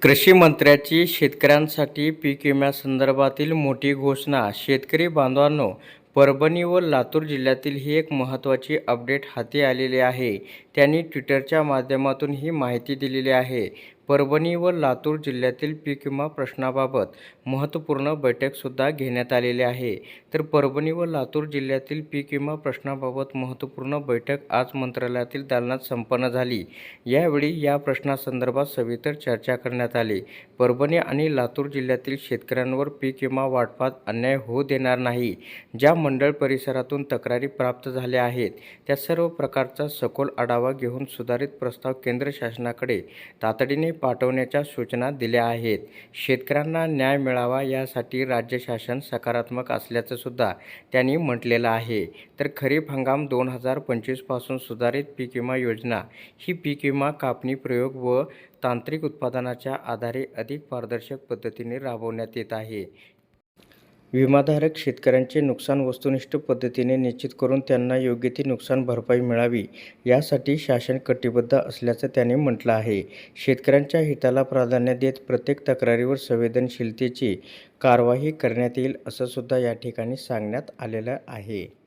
कृषी मंत्र्यांची शेतकऱ्यांसाठी पीक विम्यासंदर्भातील मोठी घोषणा. शेतकरी बांधवांनो, परभणी व लातूर जिल्ह्यातील ही एक महत्त्वाची अपडेट हाती आलेली आहे. त्यांनी ट्विटरच्या माध्यमातून ही माहिती दिलेली आहे. परभणी व लातूर जिल्ह्यातील पीक विमा प्रश्नाबाबत महत्त्वपूर्ण बैठकसुद्धा घेण्यात आलेली आहे. तर परभणी व लातूर जिल्ह्यातील पीक विमा प्रश्नाबाबत महत्त्वपूर्ण बैठक आज मंत्रालयातील दालनात संपन्न झाली. यावेळी या प्रश्नासंदर्भात सविस्तर चर्चा करण्यात आली. परभणी आणि लातूर जिल्ह्यातील शेतकऱ्यांवर पीक विमा वाटपात अन्याय होऊ देणार नाही. ज्या मंडळ परिसरातून तक्रारी प्राप्त झाल्या आहेत त्या सर्व प्रकारचा सखोल आढावा घेऊन सुधारित प्रस्ताव केंद्र शासनाकडे तातडीने पाठवण्याच्या सूचना दिल्या आहेत. शेतकऱ्यांना न्याय मिळावा यासाठी राज्य शासन सकारात्मक असल्याचं सुद्धा त्यांनी म्हटलेलं आहे. तर खरीप हंगाम 2025 पासून सुधारित पीक विमा योजना ही पीक विमा कापणी प्रयोग व तांत्रिक उत्पादनाच्या आधारे अधिक पारदर्शक पद्धतीने राबवण्यात येत आहे. विमाधारक शेतकऱ्यांचे नुकसान वस्तुनिष्ठ पद्धतीने निश्चित करून त्यांना योग्य ती नुकसान भरपाई मिळावी यासाठी शासन कटिबद्ध असल्याचं त्याने म्हटलं आहे. शेतकऱ्यांच्या हिताला प्राधान्य देत प्रत्येक तक्रारीवर संवेदनशीलतेची कार्यवाही करण्यात येईल असं सुद्धा या ठिकाणी सांगण्यात आलेलं आहे.